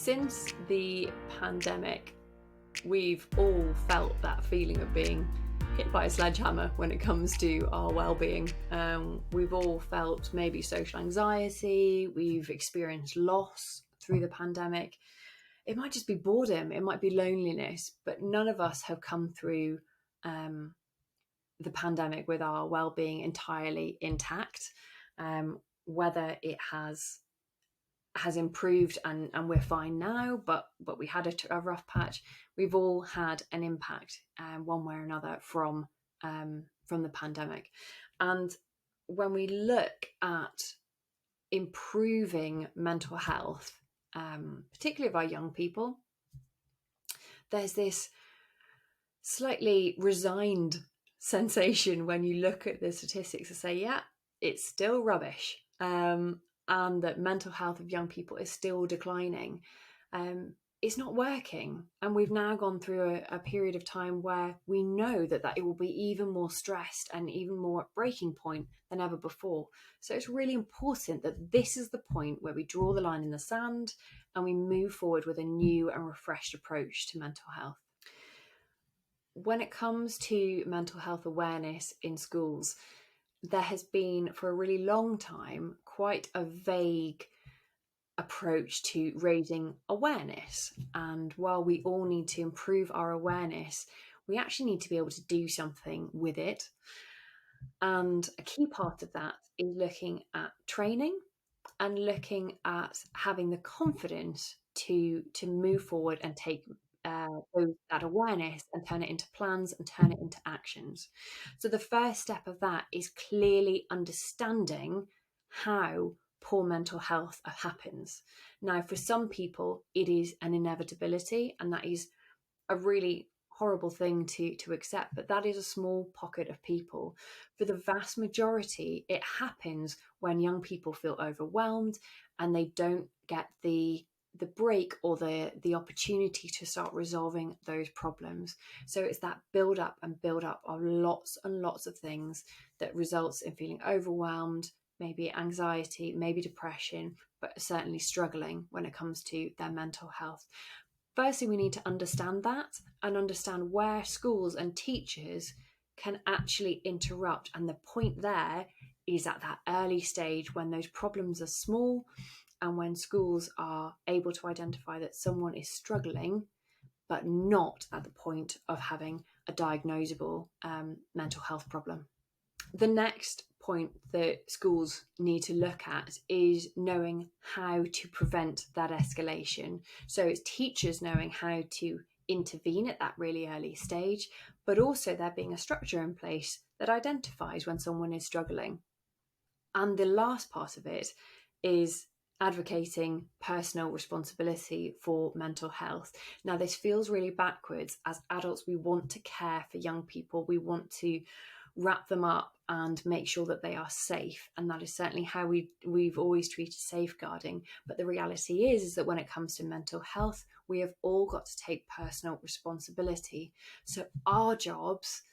Since the pandemic, we've all felt that feeling of being hit by a sledgehammer when it comes to our well-being. We've all felt maybe social anxiety, we've experienced loss through the pandemic. It might just be boredom, it might be loneliness, but none of us have come through the pandemic with our well-being entirely intact. Whether it has improved and we're fine now, but we had a rough patch. We've all had an impact one way or another from the pandemic. And when we look at improving mental health, particularly of our young people, there's this slightly resigned sensation when you look at the statistics and say, yeah, it's still rubbish. And that mental health of young people is still declining. It's not working. And we've now gone through a period of time where we know that it will be even more stressed and even more at breaking point than ever before. So it's really important that this is the point where we draw the line in the sand and we move forward with a new and refreshed approach to mental health. When it comes to mental health awareness in schools, there has been for a really long time quite a vague approach to raising awareness. And while we all need to improve our awareness, we actually need to be able to do something with it. And a key part of that is looking at training and looking at having the confidence to move forward and take that awareness and turn it into plans and turn it into actions. So the first step of that is clearly understanding how poor mental health happens. Now, for some people, it is an inevitability, and that is a really horrible thing to accept, but that is a small pocket of people. For the vast majority, it happens when young people feel overwhelmed and they don't get the break or the opportunity to start resolving those problems. So it's that build up of lots and lots of things that results in feeling overwhelmed, maybe anxiety, maybe depression, but certainly struggling when it comes to their mental health. Firstly, we need to understand that and understand where schools and teachers can actually interrupt. And the point there is at that early stage when those problems are small and when schools are able to identify that someone is struggling, but not at the point of having a diagnosable mental health problem. The next point that schools need to look at is knowing how to prevent that escalation. So it's teachers knowing how to intervene at that really early stage, but also there being a structure in place that identifies when someone is struggling. And the last part of it is advocating personal responsibility for mental health. Now, this feels really backwards. As adults, we want to care for young people. We want to wrap them up and make sure that they are safe. And that is certainly how we've always treated safeguarding. But the reality is that when it comes to mental health, we have all got to take personal responsibility. So our jobs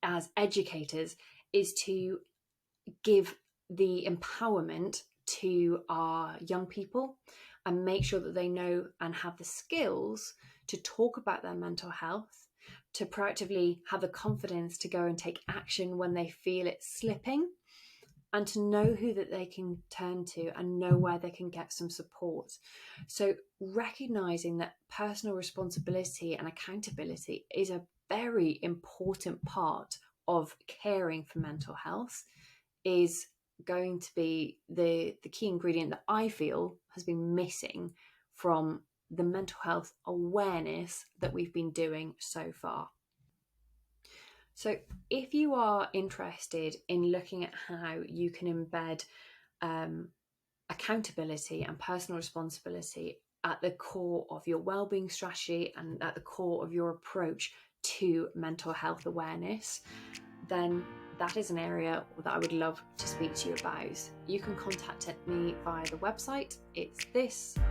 as educators is to give the empowerment to our young people and make sure that they know and have the skills to talk about their mental health, to proactively have the confidence to go and take action when they feel it slipping, and to know who that they can turn to and know where they can get some support. So recognizing that personal responsibility and accountability is a very important part of caring for mental health is going to be the key ingredient that I feel has been missing from the mental health awareness that we've been doing so far. So if you are interested in looking at how you can embed accountability and personal responsibility at the core of your wellbeing strategy and at the core of your approach to mental health awareness, then that is an area that I would love to speak to you about. You can contact me via the website. It's this-is-me.uk.